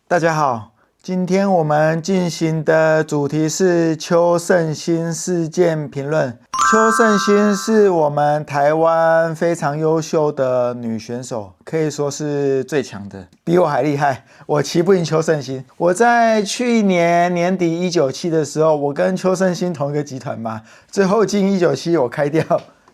大家好，今天我们进行的主题是邱胜欣事件评论。邱胜欣是我们台湾非常优秀的女选手，可以说是最强的，比我还厉害。我骑不赢邱胜欣。我在去年年底197的时候，我跟邱胜欣同一个集团嘛，最后进197我开掉。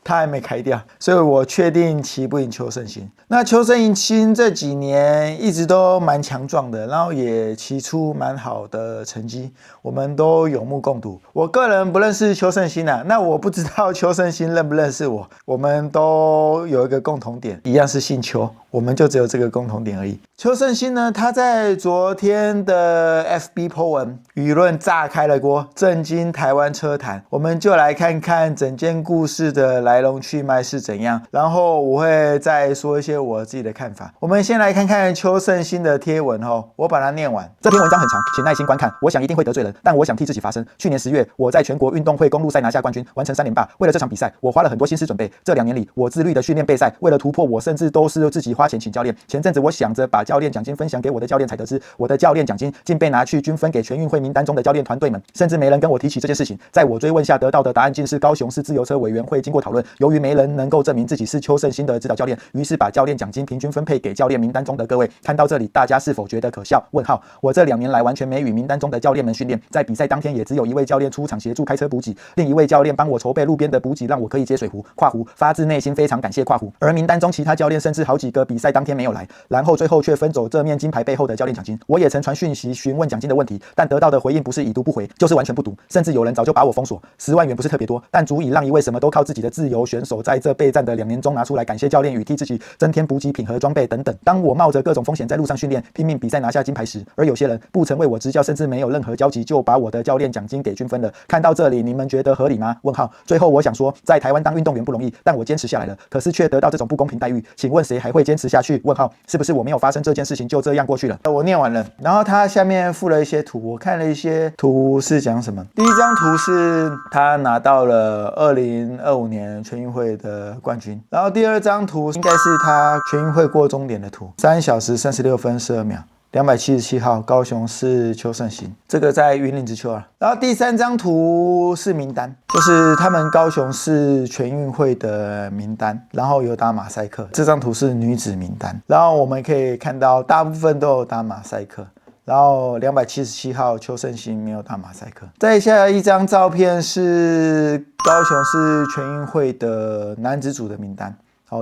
他还没开掉，所以我确定骑不赢邱胜欣。那邱胜欣这几年一直都蛮强壮的，然后也骑出蛮好的成绩，我们都有目共睹。我个人不认识邱胜欣啊，那我不知道邱胜欣认不认识我。我们都有一个共同点，一样是姓邱，我们就只有这个共同点而已。邱胜欣呢，他在昨天的 FB po 文，舆论炸开了锅，震惊台湾车坛。我们就来看看整件故事的来龙去脉是怎样，然后我会再说一些我自己的看法。我们先来看看邱胜欣的贴文我把它念完。这篇文章很长，请耐心观看。我想一定会得罪人，但我想替自己发声。去年10月，我在全国运动会公路赛拿下冠军，完成3连霸。为了这场比赛，我花了很多心思准备。这2年里，我自律的训练备赛，为了突破，我甚至都是自己花钱请教练。前阵子我想着把教练奖金分享给我的教练，才得知我的教练奖金竟被拿去均分给全运会名单中的教练团队们，甚至没人跟我提起这件事情。在我追问下得到的答案竟是高雄市自由车委员会经过讨论，由于没人能够证明自己是邱胜欣的指导教练，于是把教练奖金平均分配给教练名单中的各位。看到这里，大家是否觉得可笑？问号。我这2年来完全没与名单中的教练们训练，在比赛当天也只有一位教练出场协助开车补给，另一位教练帮我筹备路边的补给，让我可以接水壶（括弧发自内心非常感谢）（括弧）。而名单中其他教练甚至好几个比赛当天没有来，然后最后却分走这面金牌背后的教练奖金。我也曾传讯息询问奖金的问题，但得到的回应不是已读不回，就是完全不读，甚至有人早就把我封锁。10万元不是特别多，但足以让一位什么都靠自己的自由选手在这备战的2年中拿出来感谢教练与替自己增添补给品和装备等等。当我冒着各种风险在路上训练，拼命比赛拿下金牌时，而有些人不曾为我执教，甚至没有任何交集，就把我的教练奖金给均分了。看到这里，你们觉得合理吗？问号。最后我想说，在台湾当运动员不容易，但我坚持下来了，可是却得到这种不公平待遇，请问谁还会坚持下去？问号。是不是我没有发生这件事情就这样过去了？我念完了，然后他下面附了一些图，我看了一些图是讲什么。第一张图是他拿到了2025年全运会的冠军，然后第二张图应该是他全运会过终点的图，3小时36分12秒。277号高雄市邱胜欣，这个在云林之丘啊。然后第3张图是名单，就是他们高雄市全运会的名单，然后有打马赛克。这张图是女子名单，然后我们可以看到大部分都有打马赛克。然后277号邱胜欣没有打马赛克。再下一张照片是高雄市全运会的男子组的名单。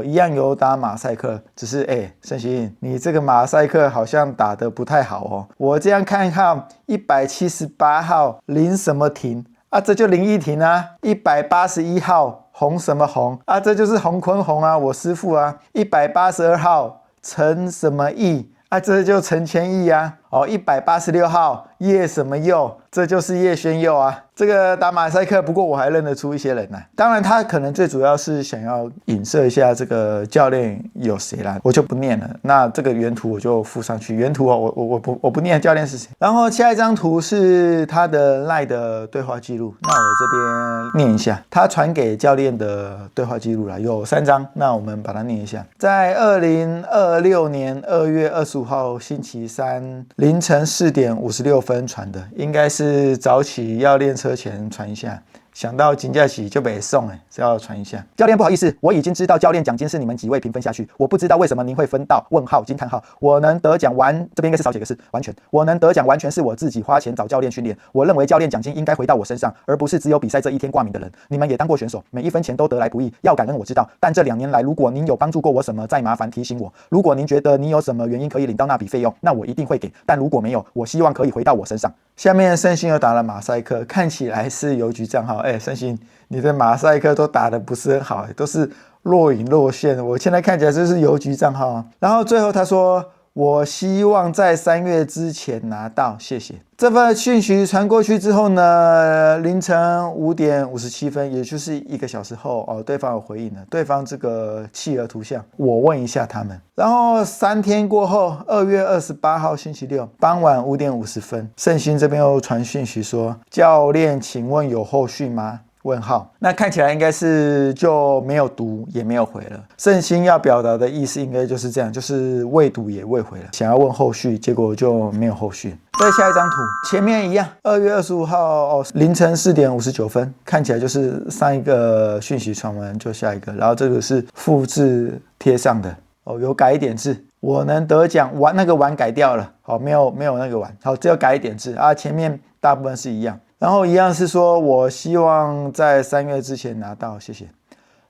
一样有打马赛克，只是胜欣，你这个马赛克好像打得不太好哦。我这样看看，178号林什么婷啊，这就林奕婷啊。181号洪什么洪啊，这就是洪坤洪啊，我师父啊。182号陈什么义啊，这就陈千义啊。186号叶什么佑，这就是叶宣佑啊。这个打马赛克，不过我还认得出一些人啊。当然他可能最主要是想要影射一下这个教练有谁啦，我就不念了。那这个原图我就附上去，原图我不念教练是谁。然后下一张图是他的 LINE 的对话记录，那我这边念一下他传给教练的对话记录啦，有3张，那我们把它念一下。在2026年2月25号星期三凌晨4点56分传的，应该是早起要练车前传一下。想到金假期就没送是要传一下。教练不好意思，我已经知道教练奖金是你们几位平分下去，我不知道为什么您会分到？问号惊叹号。我能得奖这边应该是少写个是完全，我能得奖完全是我自己花钱找教练训练。我认为教练奖金应该回到我身上，而不是只有比赛这一天挂名的人。你们也当过选手，每一分钱都得来不易，要感恩我知道。但这2年来，如果您有帮助过我什么，再麻烦提醒我。如果您觉得你有什么原因可以领到那笔费用，那我一定会给。但如果没有，我希望可以回到我身上。下面胜欣又打了马赛克，看起来是邮局账号。胜欣，你的马赛克都打得不是很好，都是若隐若现。我现在看起来就是邮局账号啊。然后最后他说，我希望在3月之前拿到，谢谢。这份讯息传过去之后呢，凌晨5点57分，也就是1个小时后对方有回应了，对方这个企鹅图像，我问一下他们。然后3天过后，2月28号星期六傍晚5点50分，胜欣这边又传讯息说，教练请问有后续吗？问号，那看起来应该是就没有读也没有回了。圣心要表达的意思应该就是这样，就是未读也未回了，想要问后续，结果就没有后续。再下一张图，前面一样，2月25号凌晨4点59分，看起来就是上一个讯息传完就下一个，然后这个是复制贴上的有改一点字，我能得奖完那个完改掉了，没有那个完，好，只有改一点字啊，前面大部分是一样。然后一样是说我希望在3月之前拿到，谢谢。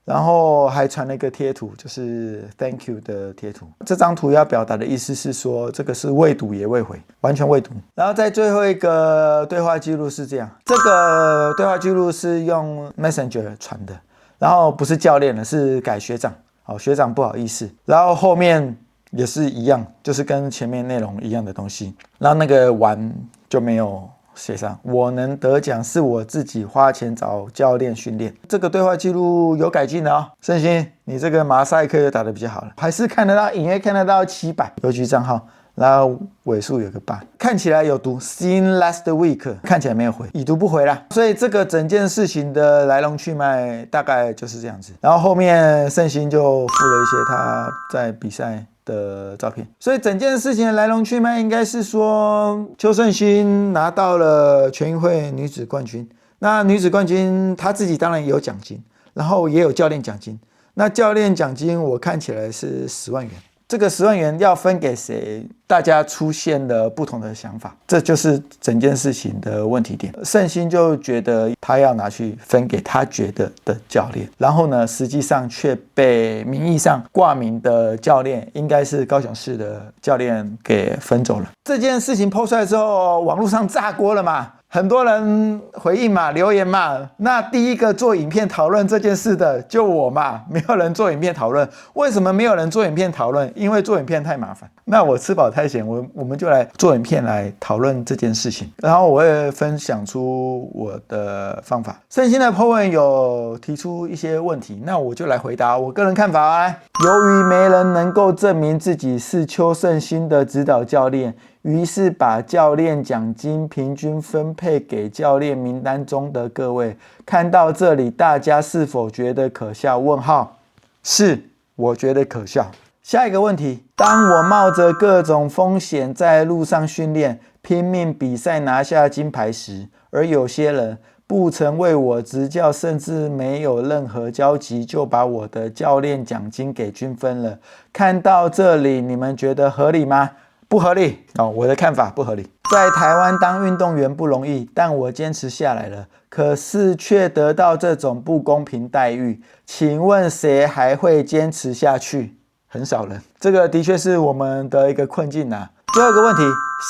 然后还传了一个贴图，就是 Thank you 的贴图。这张图要表达的意思是说，这个是未读也未回，完全未读。然后在最后一个对话记录是这样，这个对话记录是用 Messenger 传的，然后不是教练了，是改学长。好，学长不好意思。然后后面也是一样，就是跟前面内容一样的东西。然后那个完就没有写上，我能得奖是我自己花钱找教练训练。这个对话记录有改进的圣心，你这个马赛克打得比较好了，还是看得到，隐约看得到700邮局账号，然后尾数有个8，看起来有读 seen last week， 看起来没有回，已读不回啦。所以这个整件事情的来龙去脉大概就是这样子。然后后面圣心就附了一些他在比赛的照片，所以整件事情的来龙去脉应该是说，邱圣心拿到了全运会女子冠军。那女子冠军她自己当然也有奖金，然后也有教练奖金。那教练奖金我看起来是10万元，这个10万元要分给谁？大家出现了不同的想法，这就是整件事情的问题点。圣心就觉得他要拿去分给他觉得的教练，然后呢，实际上却被名义上挂名的教练，应该是高雄市的教练给分走了。这件事情抛出来之后，网络上炸锅了嘛。很多人回应嘛，留言嘛，那第一个做影片讨论这件事的就我嘛，没有人做影片讨论。为什么没有人做影片讨论？因为做影片太麻烦。那我吃饱太闲，我们就来做影片来讨论这件事情。然后我也分享出我的方法。圣心的 po 文有提出一些问题，那我就来回答我个人看法啊。由于没人能够证明自己是邱圣心的指导教练，于是把教练奖金平均分配给教练名单中的各位。看到这里，大家是否觉得可笑？问号，是，我觉得可笑。下一个问题，当我冒着各种风险在路上训练，拼命比赛拿下金牌时，而有些人不曾为我执教，甚至没有任何交集，就把我的教练奖金给均分了。看到这里，你们觉得合理吗？不合理我的看法不合理。在台湾当运动员不容易，但我坚持下来了，可是却得到这种不公平待遇，请问谁还会坚持下去？很少人，这个的确是我们的一个困境啊。最后一个问题，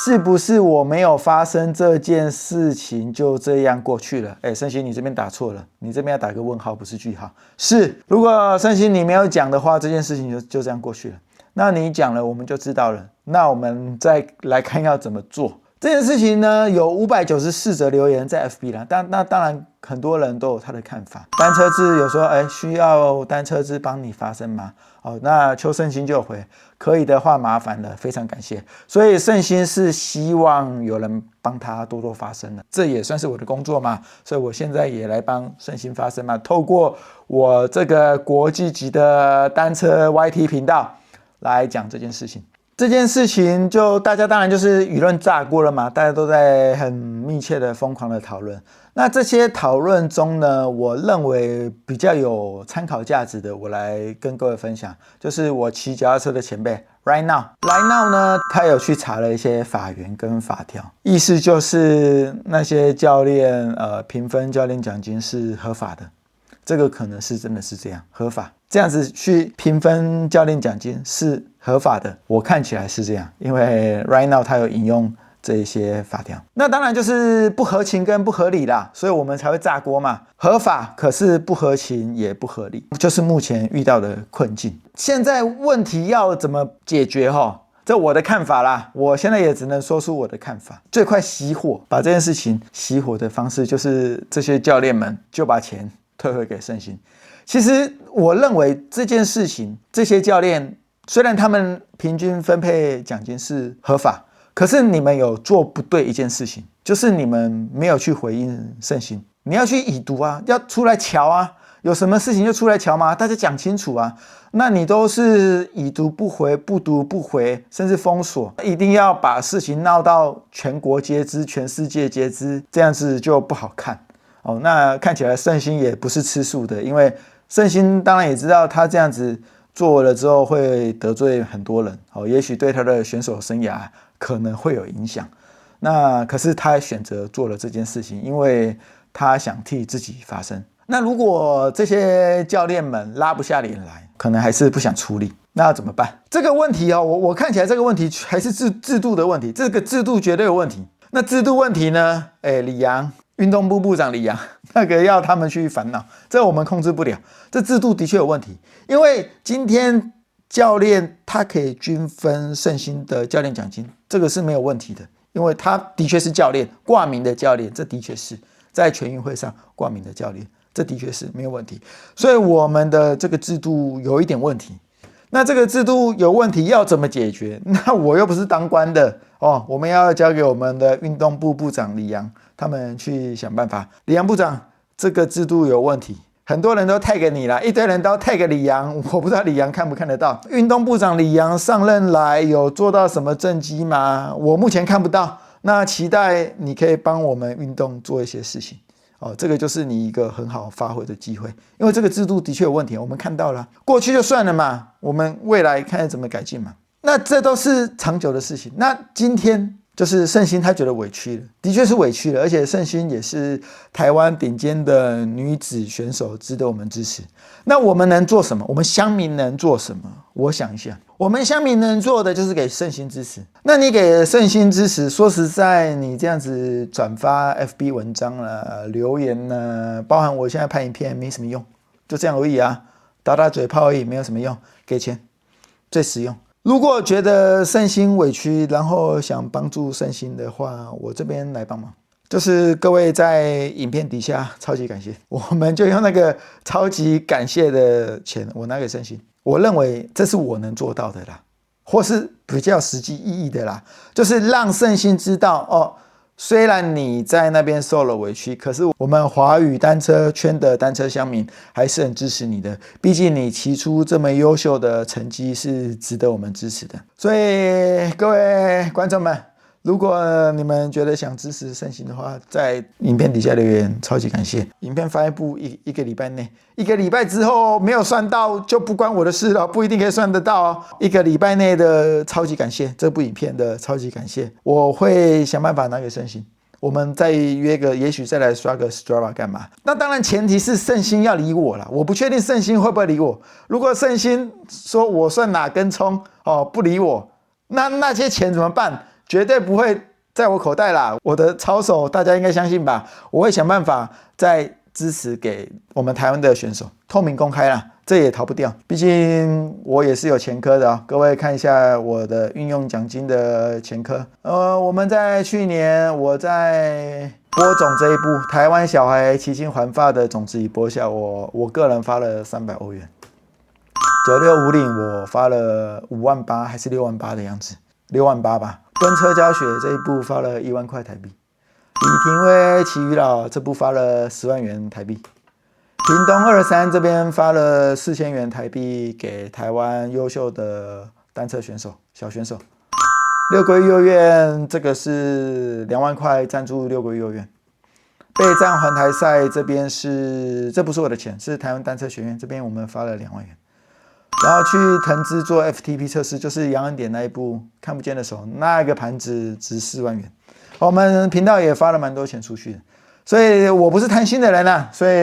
是不是我没有发生这件事情就这样过去了？圣心你这边打错了，你这边要打个问号，不是句号。是，如果圣心你没有讲的话，这件事情就这样过去了。那你讲了，我们就知道了。那我们再来看要怎么做。这件事情呢，有594则留言在 FB 啦，那当然很多人都有他的看法。单车志有说，需要单车志帮你发声吗？那邱圣心就回，可以的话麻烦了，非常感谢。所以圣心是希望有人帮他多多发声了，这也算是我的工作嘛，所以我现在也来帮圣心发声嘛，透过我这个国际级的单车 YT 频道来讲这件事情。这件事情就大家当然就是舆论炸锅了嘛，大家都在很密切的疯狂的讨论。那这些讨论中呢，我认为比较有参考价值的，我来跟各位分享，就是我骑脚踏车的前辈 Right Now 呢，他有去查了一些法源跟法条，意思就是那些教练评分教练奖金是合法的，这个可能是真的是这样合法，这样子去评分教练奖金是合法的，我看起来是这样，因为 Right Now 他有引用这一些法条，那当然就是不合情跟不合理啦，所以我们才会炸锅嘛。合法可是不合情也不合理，就是目前遇到的困境。现在问题要怎么解决这我的看法啦，我现在也只能说出我的看法。最快熄火，把这件事情熄火的方式就是这些教练们就把钱退回给圣心。其实我认为这件事情，这些教练虽然他们平均分配奖金是合法，可是你们有做不对一件事情，就是你们没有去回应圣心。你要去已读啊，要出来瞧啊，有什么事情就出来瞧嘛，大家讲清楚啊。那你都是已读不回，不读不回，甚至封锁，一定要把事情闹到全国皆知、全世界皆知，这样子就不好看哦。那看起来圣心也不是吃素的，因为圣心当然也知道他这样子做了之后会得罪很多人哦，也许对他的选手生涯可能会有影响。那可是他选择做了这件事情，因为他想替自己发声。那如果这些教练们拉不下脸来，可能还是不想处理，那要怎么办？这个问题我看起来这个问题还是制度的问题，这个制度绝对有问题。那制度问题呢？李洋，运动部部长李洋，那个要他们去烦恼，这我们控制不了。这制度的确有问题，因为今天教练他可以均分圣心的教练奖金，这个是没有问题的，因为他的确是教练，挂名的教练，这的确是在全运会上挂名的教练。这的确是没有问题，所以我们的这个制度有一点问题。那这个制度有问题要怎么解决？那我又不是当官的哦，我们要交给我们的运动部部长李洋他们去想办法。李洋部长，这个制度有问题，很多人都 tag 你啦，一堆人都 tag 李洋，我不知道李洋看不看得到。运动部长李洋上任来有做到什么政绩吗？我目前看不到。那期待你可以帮我们运动做一些事情。这个就是你一个很好发挥的机会，因为这个制度的确有问题，我们看到了，过去就算了嘛，我们未来看怎么改进嘛。那这都是长久的事情。那今天就是圣心他觉得委屈了，的确是委屈了，而且圣心也是台湾顶尖的女子选手，值得我们支持。那我们能做什么？我们乡民能做什么？我想一下，我们乡民能做的就是给圣心支持。那你给圣心支持，说实在，你这样子转发 FB 文章啦、留言啦，包含我现在拍影片没什么用，就这样而已啊，打打嘴炮而已，没有什么用。给钱最实用。如果觉得圣心委屈，然后想帮助圣心的话，我这边来帮忙。就是各位在影片底下超级感谢，我们就用那个超级感谢的钱，我拿给圣心。我认为这是我能做到的啦，或是比较实际意义的啦，就是让圣心知道哦，虽然你在那边受了委屈，可是我们华语单车圈的单车乡民还是很支持你的，毕竟你提出这么优秀的成绩是值得我们支持的。所以各位观众们，如果你们觉得想支持圣心的话，在影片底下留言，超级感谢。影片发布一个礼拜内，1个礼拜之后没有算到就不关我的事了，不一定可以算得到哦。1个礼拜内的超级感谢，这部影片的超级感谢，我会想办法拿给圣心。我们再约个，也许再来刷个 Strava 干嘛？那当然前提是圣心要理我啦，我不确定圣心会不会理我。如果圣心说我算哪根葱不理我，那些钱怎么办？绝对不会在我口袋啦，我的操守大家应该相信吧？我会想办法再支持给我们台湾的选手，透明公开啦，这也逃不掉。毕竟我也是有前科的哦，各位看一下我的运用奖金的前科。我们在去年我在播种这一部台湾小孩齐心环发的种子已播下，我个人发了300欧元，9650我发了58000还是68000的样子，68000吧。蹲车教学这一部发了1万块台币，李廷威、齐余老这部发了10万元台币，屏东23这边发了4000元台币给台湾优秀的单车选手、小选手。六龟幼院这个是2万块赞助六龟幼院。备战环台赛这边这不是我的钱，是台湾单车学院这边我们发了2万元。然后去藤枝做 FTP 测试，就是杨恩典那一部看不见的手，那个盘子值4万元。我们频道也发了蛮多钱出去的，所以我不是贪心的人啊，所以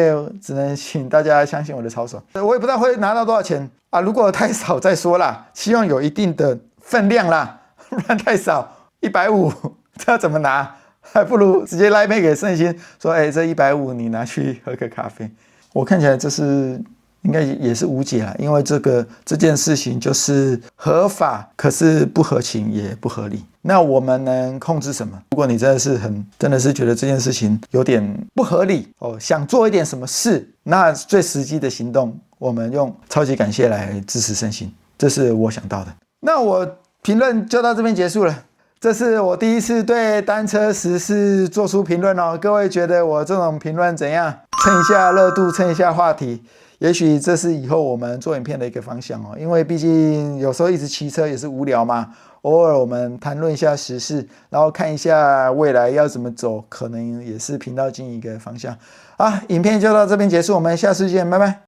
只能请大家相信我的操守。我也不知道会拿到多少钱啊，如果太少再说啦，希望有一定的分量啦，不然太少150这要怎么拿？还不如直接来杯给圣心，说这150你拿去喝个咖啡。我看起来这是应该也是无解啦，因为这件事情就是合法，可是不合情也不合理。那我们能控制什么？如果你真的是觉得这件事情有点不合理想做一点什么事，那最实际的行动，我们用超级感谢来支持圣心，这是我想到的。那我评论就到这边结束了。这是我第一次对单车时事做出评论哦，各位觉得我这种评论怎样？蹭一下热度，蹭一下话题，也许这是以后我们做影片的一个方向哦。因为毕竟有时候一直骑车也是无聊嘛，偶尔我们谈论一下时事，然后看一下未来要怎么走，可能也是频道经营一个方向。好，影片就到这边结束，我们下次见，拜拜。